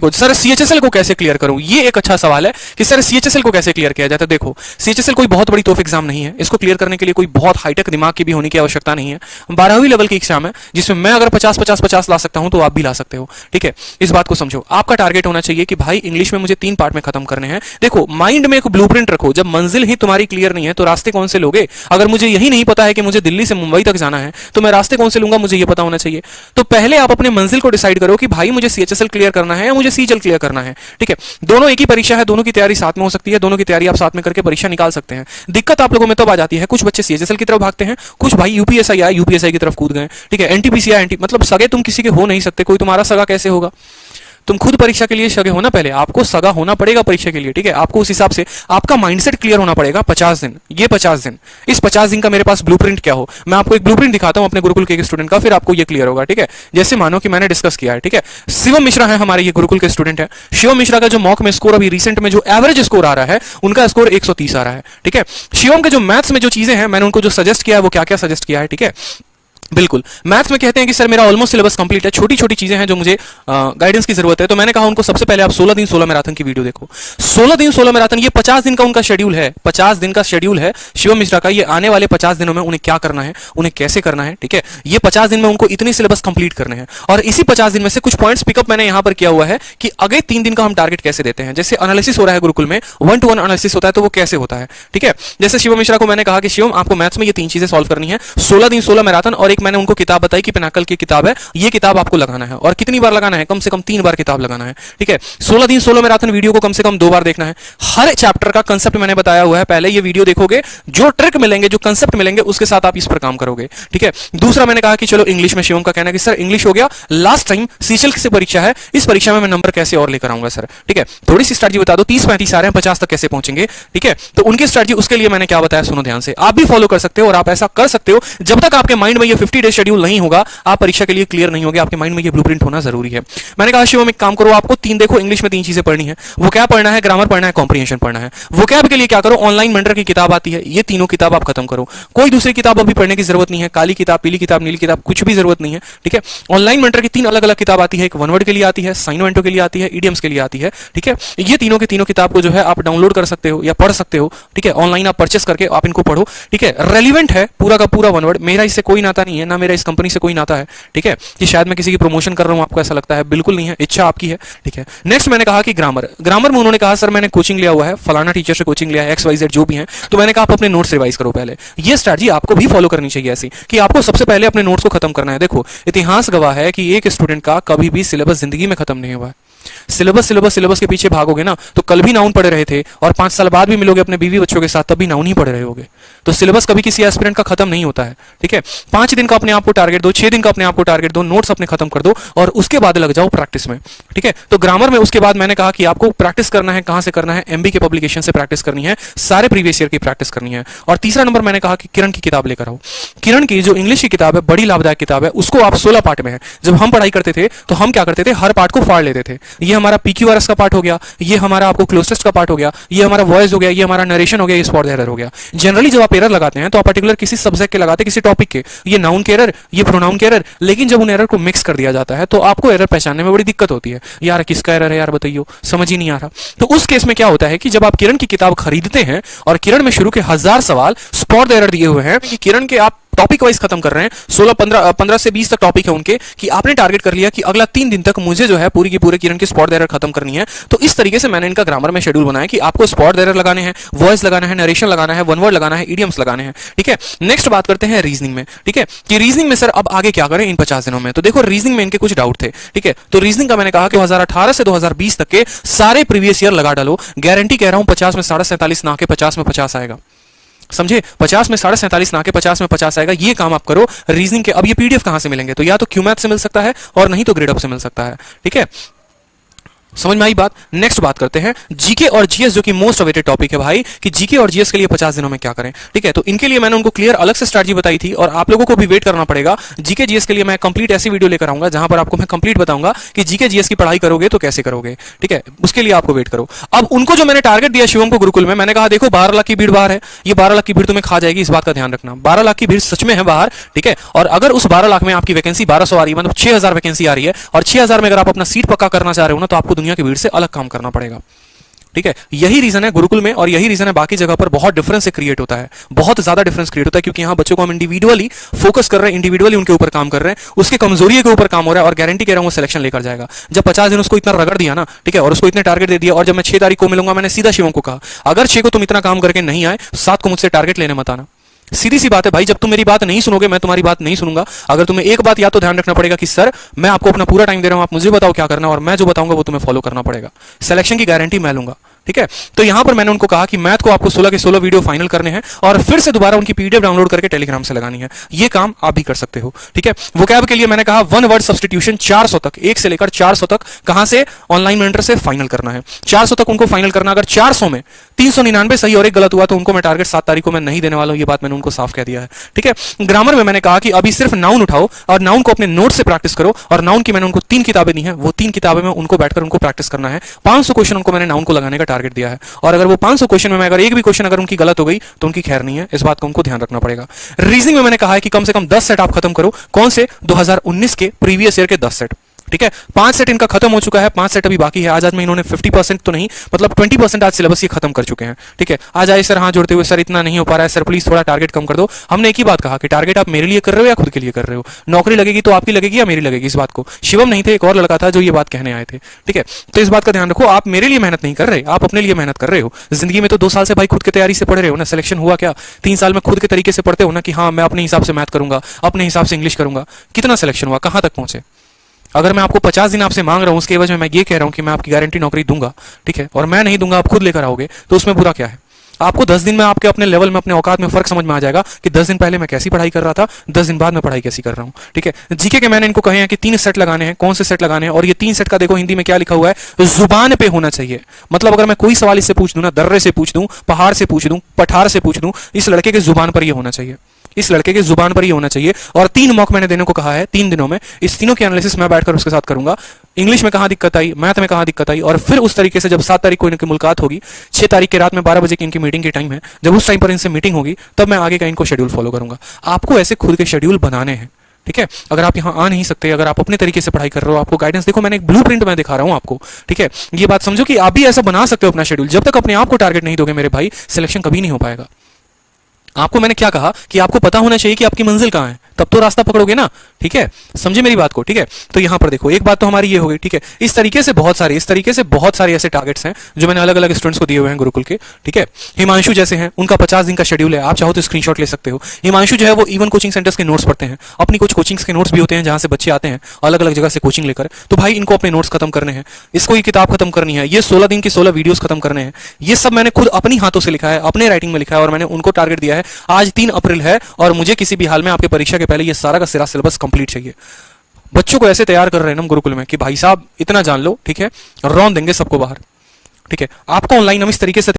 को। Sir CHSL को कैसे क्लियर करूं, ये एक अच्छा सवाल है कि सर सीएचएसएल को कैसे क्लियर किया जाता है। देखो सीएचएसएल कोई बहुत बड़ी तोफ एग्जाम नहीं है, इसको क्लियर करने के लिए कोई बहुत हाईटेक दिमाग की भी होने की आवश्यकता नहीं है। 12वीं लेवल की एग्जाम है जिसमें मैं अगर 50-50-50 ला सकता हूं तो आप भी ला सकते हो, ठीक है। इस बात को समझो, आपका टारगेट होना चाहिए कि भाई इंग्लिश में मुझे 3 पार्ट में खत्म करने हैं। देखो माइंड में एक ब्लूप्रिंट रखो, जब मंजिल ही तुम्हारी क्लियर नहीं है तो रास्ते कौन से लोगे। अगर मुझे यही नहीं पता है कि मुझे दिल्ली से मुंबई तक जाना है तो मैं रास्ते कौन से लूंगा, मुझे ये पता होना चाहिए। तो पहले आप अपने मंजिल को डिसाइड करो कि भाई मुझे सीएचएसएल क्लियर करना है या मुझे सीएचएल क्लियर करना है, ठीक है। दोनों एक ही परीक्षा है, दोनों की तैयारी साथ में हो सकती है, दोनों की तैयारी आप साथ में करके परीक्षा निकाल सकते हैं। दिक्कत आप लोगों में तब आ जाती है, कुछ बच्चे सीएचएसएल की तरफ भागते हैं, कुछ भाई यूपीएसआई आए यूपीएसआई की तरफ कूद गए, ठीक है। एनटीपीसी आया मतलब सगे तुम किसी के हो नहीं सकते, कोई तुम्हारा सगा कैसे होगा। तुम खुद परीक्षा के लिए सगे होना, पहले आपको सगा होना पड़ेगा परीक्षा के लिए, ठीक है। आपको उस हिसाब से आपका माइंडसेट क्लियर होना पड़ेगा। 50 दिन, ये 50 दिन, इस 50 दिन का मेरे पास ब्लूप्रिंट क्या हो, मैं आपको एक ब्लूप्रिंट दिखाता हूं अपने गुरुकुल के स्टूडेंट का, फिर आपको ये क्लियर होगा, ठीक है। जैसे मानो कि मैंने डिस्कस किया है, ठीक है। शिवम मिश्रा है हमारे ये गुरुकुल के स्टूडेंट है। शिवम मिश्रा का जो मॉक में स्कोर अभी रिसेंट में जो एवरेज स्कोर आ रहा है उनका स्कोर 130 आ रहा है, ठीक है। शिवम के जो मैथ्स में जो चीजें हैं मैंने उनको जो सजेस्ट किया है वो क्या क्या सजेस्ट किया है, ठीक है। बिल्कुल मैथ्स में कहते हैं कि सर मेरा ऑलमोस्ट सिलेबस कंप्लीट है, छोटी छोटी चीजें हैं जो मुझे गाइडेंस की जरूरत है। तो मैंने कहा उनको सबसे पहले आप 16 दिन 16 मैराथन की वीडियो देखो। 16 दिन 16 मैराथन, ये 50 दिन का उनका शेड्यूल है, 50 दिन का शेड्यूल है शिवम मिश्रा का। ये आने वाले 50 दिनों में उन्हें क्या करना है, उन्हें कैसे करना है, ठीक है। ये 50 दिन में उनको इतनी सिलेबस कंप्लीट करने हैं और इसी 50 दिन में से कुछ पॉइंट्स पिकअप मैंने यहां पर किया हुआ है कि अगले 3 दिन का हम टारगेट कैसे देते हैं। जैसे एनालिसिस हो रहा है गुरुकुल में, 1-to-1 एनालिसिस होता है तो वो कैसे होता है, ठीक है। जैसे शिवम मिश्रा को मैंने कहा कि शिवम आपको मैथ्स में ये 3 चीजें सॉल्व करनी है, 16 दिन 16 मैराथन, और एक मैंने उनको किताब बताई कि पिनाकल की किताब है, ये किताब आपको लगाना है और कितनी बार लगाना है, कम से कम 3 बार किताब लगाना है, ठीक है। 16 दिन 16 मैराथन वीडियो को कम से कम 2 बार देखना है। हर चैप्टर का कंसेप्ट मैंने बताया हुआ है, पहले ये वीडियो देखोगे, जो ट्रिक मिलेंगे जो कंसेप्ट मिलेंगे उसके साथ आप इस पर काम करोगे, ठीक है। दूसरा मैंने कहा कि चलो इंग्लिश में शिवम का कहना है कि सर इंग्लिश हो गया, लास्ट टाइम सीएचएल से परीक्षा है, इस परीक्षा में मैं नंबर कैसे और लेकर आऊंगा सर, ठीक है। थोड़ी सी स्ट्रेटजी बता दो, 30-35 आ रहे हैं, 50 तक कैसे पहुंचेंगे, ठीक है। तो उनकी स्ट्रेटजी, उसके लिए मैंने क्या बताया सुनो ध्यान से, आप भी फॉलो कर सकते हो और आप ऐसा कर सकते हो जब तक आपके माइंड में ये 50 डे शेड्यूल नहीं होगा आप परीक्षा के लिए क्लियर नहीं होगे, आपके माइंड में ये ब्लूप्रिंट होना जरूरी है। मैंने कहा शिवम एक काम करो, आपको 3 देखो इंग्लिश में 3 चीजें पढ़नी है, वो क्या पढ़ना है, ग्रामर पढ़ना है, कॉम्प्रिहेंशन पढ़ना है। वो क्या के लिए क्या करो, ऑनलाइन मेंटर की किताब आती है, ये तीनों किताब आप खत्म करो, कोई दूसरी किताब अभी पढ़ने की जरूरत नहीं है, काली किताब, पीली किताब, नीली किताब, कुछ भी जरूरत नहीं है, ठीक है। ऑनलाइन मेंटर की 3 अलग अलग किताब आती है, एक वन वर्ड के लिए आती है, साइन वेंटो के लिए आती है, इडियम्स के लिए आती है, ठीक है। ये तीनों के तीनों किताब को जो है आप डाउनलोड कर सकते हो या पढ़ सकते हो, ठीक है। ऑनलाइन आप परचेस करके आप इनको पढ़ो, ठीक है। रेलिवेंट है पूरा का पूरा वन वर्ड, मेरा इससे कोई नाता नहीं है, ना मेरा इस कंपनी से कोई नाता है, ठीक है। कि शायद मैं किसी की प्रमोशन कर रहा हूं, आपको ऐसा लगता है, बिल्कुल नहीं है, इच्छा आपकी है, ठीक है। नेक्स्ट मैंने कहा कि ग्रामर में उन्होंने कहा सर मैंने कोचिंग लिया हुआ है, फलाना टीचर से कोचिंग लिया है, XYZ जो भी है, तो मैंने कहा आप अपने नोट्स रिवाइज करो पहले। ये स्ट्रेटजी आपको भी फॉलो करनी चाहिए ऐसी कि आपको सबसे पहले अपने नोट्स को खत्म करना है। देखो इतिहास गवाह है कि एक स्टूडेंट का कभी भी सिलेबस जिंदगी में खत्म नहीं हुआ है। सिलेबस के पीछे भागोगे ना तो कल भी नाउन पढ़े रहे थे और 5 साल बाद भी मिलोगे अपने बीवी बच्चों के साथ, तब भी नाउन ही पढ़े रहे होगे। तो सिलेबस कभी किसी एस्पिरेंट का खत्म नहीं होता है, ठीक है। 5 दिन का अपने आप को टारगेट दो, 6 दिन का अपने आप को टारगेट दो, नोट्स अपने खत्म कर दो और उसके बाद लग जाओ प्रैक्टिस में, ठीक है। तो ग्रामर में उसके बाद मैंने कहा कि आपको प्रैक्टिस करना है, कहां से करना है, MB के पब्लिकेशन से प्रैक्टिस करनी है, सारे प्रीवियस ईयर की प्रैक्टिस करनी है। और तीसरा नंबर मैंने कहा कि किरण की किताब लेकर आओ। किरण की जो इंग्लिश की किताब है बड़ी लाभदायक किताब है, उसको आप 16 पार्ट में है। जब हम पढ़ाई करते थे तो हम क्या करते थे, हर पार्ट को फाड़ लेते थे। ये हमारा PQRS का पार्ट हो गया, ये हमारा आपको क्लोज टेस्ट का पार्ट हो गया, ये हमारा वॉइस हो गया, ये हमारा नरेशन हो गया, ये स्पॉट एरर हो गया। जनरली जब आप एरर लगाते हैं तो आप पर्टिकुलर किसी सब्जेक्ट के लगाते हैं, किसी टॉपिक के, ये नाउन के एरर, ये प्रोनाउन के एरर, लेकिन जब उन एरर को मिक्स कर दिया जाता है तो आपको एरर पहचानने में बड़ी दिक्कत होती है। यार किसका एरर है यार बताइए, समझ ही नहीं आ रहा। तो उस केस में क्या होता है कि जब आप किरण की किताब खरीदते हैं और किरण में शुरू के 1000 सवाल स्पॉट एरर दिए हुए हैं कि किरण के आप टॉपिक वाइज खत्म कर रहे हैं, 15 से 20 तक टॉपिक है उनके, कि आपने टारगेट कर लिया कि अगला 3 दिन तक मुझे जो है पूरी की पूरे किरण की स्पॉट एरर खत्म करनी है। तो इस तरीके से मैंने इनका ग्रामर में शेड्यूल बनाया कि आपको स्पॉट एरर लगाने हैं, वॉइस लगाना है, नरेशन लगाना है, वन वर्ड लगाना है, इडियम्स लगाने हैं, ठीक है। नेक्स्ट बात करते हैं रीजनिंग में, ठीक है, कि रीजनिंग में सर अब आगे क्या करें इन 50 दिनों में। तो देखो रीजनिंग में इनके कुछ डाउट थे, ठीक है। तो रीजनिंग का मैंने कहा कि 2018 से 2020 तक के सारे प्रीवियस ईयर लगा डालो, गारंटी कह रहा हूं 50 में 47.5 ना के 50 में 50 आएगा, समझे। 50 में 47.5 ना के 50 में 50 आएगा। ये काम आप करो रीजनिंग के। अब ये PDF कहां से मिलेंगे, तो या तो क्यूमैथ से मिल सकता है और नहीं तो ग्रेडअप से मिल सकता है, ठीक है। समझ में आई बात। नेक्स्ट बात करते हैं जीके और जीएस, जो कि मोस्ट अवेटेड टॉपिक है भाई, कि जीके और जीएस के लिए 50 दिनों में क्या करें, ठीक है। तो इनके लिए मैंने उनको क्लियर अलग से स्ट्रैटेजी बताई थी और आप लोगों को भी वेट करना पड़ेगा। जीके जीएस के लिए मैं कंप्लीट ऐसी वीडियो लेकर आऊंगा जहां पर आपको मैं कंप्लीट बताऊंगा कि जीके जीएस की पढ़ाई करोगे तो कैसे करोगे, ठीक है। उसके लिए आपको वेट करो। अब उनको जो मैंने टारगेट दिया शिवम को गुरुकुल में, मैंने कहा देखो 12 लाख की भीड़ बाहर है, ये 12 लाख की भीड़ तुम्हें खा जाएगी, इस बात का ध्यान रखना। 12 लाख की भीड़ सच में है बाहर, ठीक है। और अगर उस 12 लाख में आपकी वैकेंसी 1200 आ रही है, मतलब 6000 वैकेंसी आ रही है, और 6000 में अगर आप अपना सीट पक्का करना चाह रहे हो ना, तो आपको दुनिया की भीड़ से अलग काम करना पड़ेगा। ठीक है, यही रीजन है गुरुकुल में और यही रीजन है बाकी जगह पर बहुत डिफरेंस क्रिएट होता है, बहुत ज्यादा डिफरेंस क्रिएट होता है, क्योंकि यहाँ बच्चों को हम इंडिविजुअली फोकस कर रहे हैं, इंडिविजुअली उनके ऊपर काम कर रहे हैं, उसके कमजोरी के ऊपर काम हो रहा है और गारंटी कह रहा हूँ वो सिलेक्शन लेकर जाएगा। जब 50 दिन उसको इतना रगड़ दिया ना, ठीक है, और उसको इतने टारगेट दे दिया, और जब मैं 6 तारीख को मिलूंगा, मैंने सीधा शिवम को कहा अगर 6 को तुम इतना काम करके नहीं आए, 7 को मुझसे टारगेट लेने मत आना। सीधी सी बात है भाई, जब तुम मेरी बात नहीं सुनोगे मैं तुम्हारी बात नहीं सुनूंगा। अगर तुम्हें एक बात या तो ध्यान रखना पड़ेगा कि सर मैं आपको अपना पूरा टाइम दे रहा हूं, आप मुझे बताओ क्या करना है और मैं जो बताऊंगा वो तुम्हें फॉलो करना पड़ेगा। सिलेक्शन की गारंटी मैं लूंगा। ठीक है, तो यहां पर मैंने उनको कहा कि मैथ को आपको 16 के 16 वीडियो फाइनल करने हैं और फिर से दोबारा उनकी पीडीएफ डाउनलोड करके टेलीग्राम से लगानी है। ये काम आप भी कर सकते हो। ठीक है, वोकैब के लिए मैंने कहा 1 वर्ड सब्स्टिट्यूशन 400 तक, 1 से लेकर 400 तक, कहां से, ऑनलाइन मेंटर से फाइनल करना है। 400 तक उनको फाइनल करना। अगर 400 में 399 सही और एक गलत हुआ तो उनको मैं टारगेट 7 तारीख को मैं नहीं देने वाला हूं, ये बात मैंने उनको साफ कह दिया है। ठीक है, ग्रामर में मैंने कहा कि अभी सिर्फ नाउन उठाओ और नाउन को अपने नोट से प्रैक्टिस करो, और नाउन की मैंने उनको 3 किताबें दी हैं, वो 3 किताबें में उनको बैठकर उनको प्रैक्टिस करना है। 500 क्वेश्चन उनको मैंने नाउन को लगाने का टारगेट दिया है, और अगर वो 500 क्वेश्चन में अगर एक भी क्वेश्चन अगर उनकी गलत हो गई तो उनकी खैर नहीं है, इस बात को उनको ध्यान रखना पड़ेगा। रीजनिंग में मैंने कहा है कि कम से कम 10 सेट आप खत्म करो। कौन से, 2019 के प्रीवियस ईयर के 10 सेट। ठीक है, 5 सेट इनका खत्म हो चुका है, 5 सेट अभी बाकी है। आज में इन्होंने 50% तो नहीं, मतलब 20% आज सिलेबस ये खत्म कर चुके हैं। ठीक है, आज आए सर हाथ जोड़ते हुए, सर इतना नहीं हो पा रहा है सर, प्लीज थोड़ा टारगेट कम कर दो। हमने एक ही बात कहा कि टारगेट आप मेरे लिए कर रहे हो या खुद के लिए कर रहे हो। नौकरी लगेगी तो आपकी लगेगी या मेरी लगेगी, इस बात को, शिवम नहीं थे, एक और लड़का था जो ये बात कहने आए थे। ठीक है, तो इस बात का ध्यान रखो, आप मेरे लिए मेहनत नहीं कर रहे, आप अपने लिए मेहनत कर रहे हो। जिंदगी में तो 2 साल से भाई खुद की तैयारी से पढ़ रहे हो ना, सिलेक्शन हुआ क्या, 3 साल में खुद के तरीके से पढ़ते हो ना कि हाँ मैं अपने हिसाब से मैथ करूंगा, अपने हिसाब से इंग्लिश करूंगा। कितना सिलेक्शन हुआ, कहां तक पहुंचे। अगर मैं आपको 50 दिन आपसे मांग रहा हूं, उसके एवज में मैं ये कह रहा हूं कि मैं आपकी गारंटी नौकरी दूंगा, ठीक है, और मैं नहीं दूंगा, आप खुद लेकर आओगे, तो उसमें बुरा क्या है। आपको 10 दिन में आपके अपने लेवल में, अपने औकात में फर्क समझ में आ जाएगा कि 10 दिन पहले मैं कैसी पढ़ाई कर रहा था, 10 दिन बाद मैं पढ़ाई कैसी कर रहा हूं। ठीक है, जीके के मैंने इनको कहे हैं कि 3 सेट लगाने हैं। कौन से सेट लगाने हैं, और ये 3 सेट का देखो हिंदी में क्या लिखा हुआ है, जुबान पे होना चाहिए। मतलब अगर मैं कोई सवाल इससे पूछ दूं ना, दर्रे से पूछ दूं, पहाड़ से पूछ दूं, पठार से पूछ दूं, इस लड़के के जुबान पर ये होना चाहिए, इस लड़के की जुबान पर ही होना चाहिए। और 3 मॉक मैंने देने को कहा है, 3 दिनों में इस तीनों की एनालिसिस मैं बैठकर उसके साथ करूंगा। इंग्लिश में कहां दिक्कत आई, मैथ में कहां दिक्कत आई, और फिर उस तरीके से जब 7 तारीख को इनकी मुलाकात होगी, 6 तारीख की रात में 12 बजे की इनकी मीटिंग की टाइम है, जब उस टाइम पर इनसे मीटिंग होगी तब मैं आगे का इनको शेड्यूल फॉलो करूंगा। आपको ऐसे खुद के शेड्यूल बनाने हैं। ठीक है, अगर आप यहाँ आ नहीं सकते, अगर आप अपने तरीके से पढ़ाई कर रहे हो, आपको गाइडेंस देखो, मैंने एक ब्लूप्रिंट मैं दिखा रहा हूं आपको। ठीक है, ये बात समझो कि आप भी ऐसा बना सकते हो अपना शेड्यूल। जब तक अपने आप को टारगेट नहीं दोगे मेरे भाई, सिलेक्शन कभी नहीं हो पाएगा। आपको मैंने क्या कहा कि आपको पता होना चाहिए कि आपकी मंजिल कहां है, तब तो रास्ता पकड़ोगे ना। ठीक है, समझे मेरी बात को। ठीक है, तो यहां पर देखो, एक बात तो हमारी ये हो गई। ठीक है, इस तरीके से बहुत सारे ऐसे टारगेट्स हैं जो मैंने अलग अलग स्टूडेंट्स को दिए हुए हैं गुरुकुल के। ठीक है, हिमांशु जैसे हैं, उनका 50 दिन का शेड्यूल है, आप चाहो तो स्क्रीनशॉट ले सकते हो। हिमांशु जो है वो इवन कोचिंग सेंटर्स के नोट्स पढ़ते हैं, अपनी कुछ कोचिंग्स के नोट्स भी होते हैं जहां से बच्चे आते हैं अलग अलग जगह से कोचिंग लेकर। तो भाई इनको अपने नोट्स खत्म करने हैं, इसको ये किताब खत्म करनी है, ये 16 दिन की 16 वीडियोस खत्म करने हैं। ये सब मैंने खुद अपनी हाथों से लिखा है, अपने राइटिंग में लिखा है, और मैंने उनको टारगेट दिया है। आज 3 अप्रैल है और मुझे किसी भी हाल में आपके परीक्षा के पहले ये सारा का सारा सिलेबस कंप्लीट चाहिए। बच्चों को ऐसे तैयार कर रहे हैं हम गुरुकुल में कि भाई साहब इतना जान लो, ठीक है, रौन देंगे सबको बाहर। ठीक है, आपको ऑनलाइन हम इस तरीके से